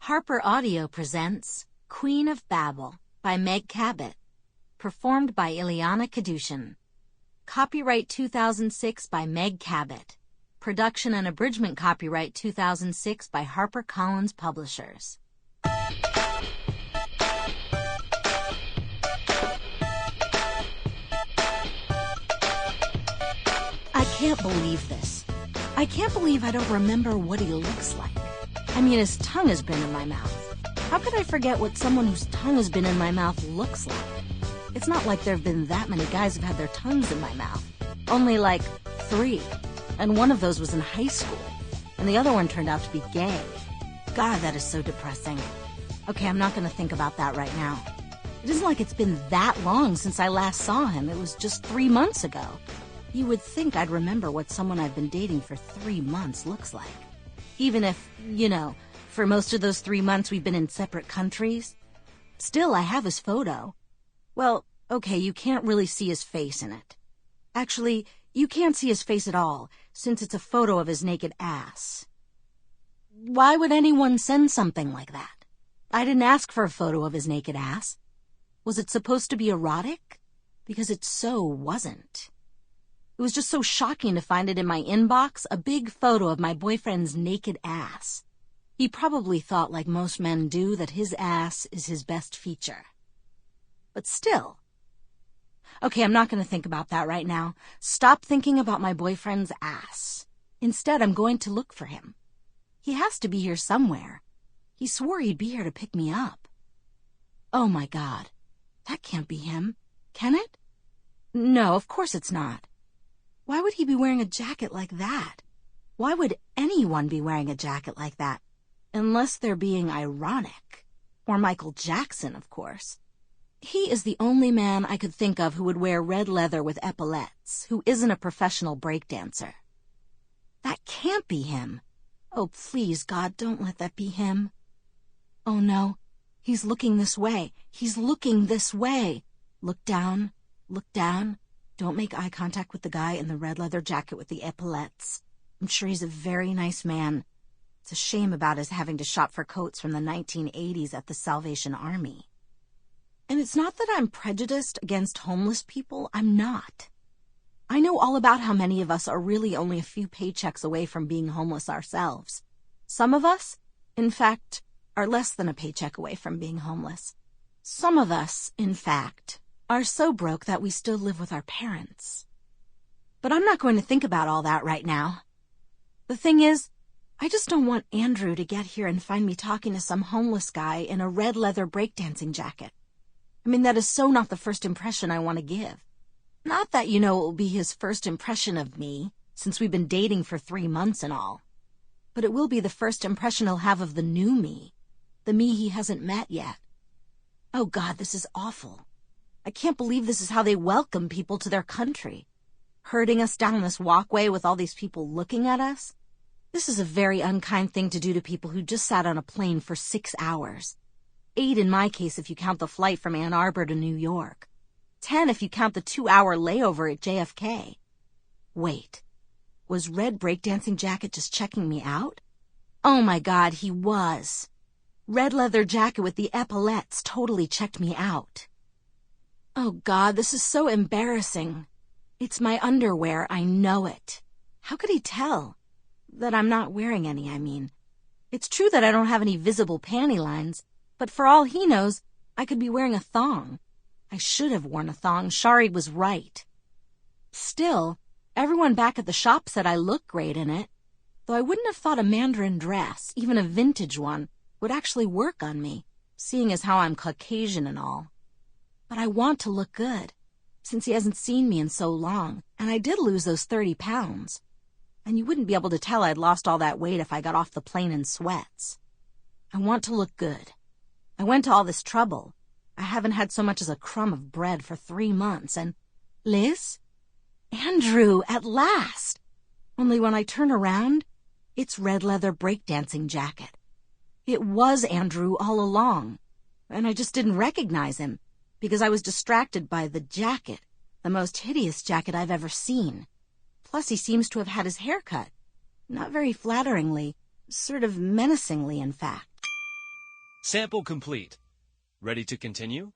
Harper Audio presents Queen of Babble by Meg Cabot, performed by Ilyana Kadushin. Copyright 2006 by Meg Cabot. Production and abridgment copyright 2006 by HarperCollins Publishers. I can't believe this. I can't believe I don't remember what he looks like. I mean, his tongue has been in my mouth. How could I forget what someone whose tongue has been in my mouth looks like? It's not like there have been that many guys who've had their tongues in my mouth. Only like 3. And one of those was in high school. And the other one turned out to be gay. God, that is so depressing. Okay, I'm not going to think about that right now. It isn't like it's been that long since I last saw him. It was just 3 months ago. You would think I'd remember what someone I've been dating for 3 months looks like. Even if, for most of those 3 months we've been in separate countries. Still, I have his photo. Well, okay, you can't really see his face in it. Actually, you can't see his face at all, since it's a photo of his naked ass. Why would anyone send something like that? I didn't ask for a photo of his naked ass. Was it supposed to be erotic? Because it so wasn't. It was just so shocking to find it in my inbox, a big photo of my boyfriend's naked ass. He probably thought, like most men do, that his ass is his best feature. But still. Okay, I'm not going to think about that right now. Stop thinking about my boyfriend's ass. Instead, I'm going to look for him. He has to be here somewhere. He swore he'd be here to pick me up. Oh my God. That can't be him. Can it? No, of course it's not. Why would he be wearing a jacket like that? Why would anyone be wearing a jacket like that? Unless they're being ironic. Or Michael Jackson, of course. He is the only man I could think of who would wear red leather with epaulettes, who isn't a professional breakdancer. That can't be him. Oh, please, God, don't let that be him. Oh, no. He's looking this way. He's looking this way. Look down. Look down. Don't make eye contact with the guy in the red leather jacket with the epaulettes. I'm sure he's a very nice man. It's a shame about his having to shop for coats from the 1980s at the Salvation Army. And it's not that I'm prejudiced against homeless people. I'm not. I know all about how many of us are really only a few paychecks away from being homeless ourselves. Some of us, in fact, are less than a paycheck away from being homeless. Some of us, in fact, are so broke that we still live with our parents. But I'm not going to think about all that right now. The thing is, I just don't want Andrew to get here and find me talking to some homeless guy in a red leather breakdancing jacket. I mean, that is so not the first impression I want to give. Not that, it will be his first impression of me, since we've been dating for 3 months and all. But it will be the first impression he'll have of the new me, the me he hasn't met yet. Oh God, this is awful. I can't believe this is how they welcome people to their country. Herding us down this walkway with all these people looking at us. This is a very unkind thing to do to people who just sat on a plane for 6 hours. 8 in my case if you count the flight from Ann Arbor to New York. 10 if you count the 2-hour layover at JFK. Wait, was Red Breakdancing Jacket just checking me out? Oh my God, he was. Red leather jacket with the epaulettes totally checked me out. Oh God, this is so embarrassing. It's my underwear, I know it. How could he tell? That I'm not wearing any, I mean. It's true that I don't have any visible panty lines, but for all he knows, I could be wearing a thong. I should have worn a thong. Shari was right. Still, everyone back at the shop said I looked great in it, though I wouldn't have thought a mandarin dress, even a vintage one, would actually work on me, seeing as how I'm Caucasian and all. But I want to look good, since he hasn't seen me in so long, and I did lose those 30 pounds. And you wouldn't be able to tell I'd lost all that weight if I got off the plane in sweats. I want to look good. I went to all this trouble. I haven't had so much as a crumb of bread for 3 months, and Liz? Andrew, at last! Only when I turn around, it's red leather breakdancing jacket. It was Andrew all along, and I just didn't recognize him, because I was distracted by the jacket, the most hideous jacket I've ever seen. Plus, he seems to have had his hair cut. Not very flatteringly, sort of menacingly, in fact. Sample complete. Ready to continue?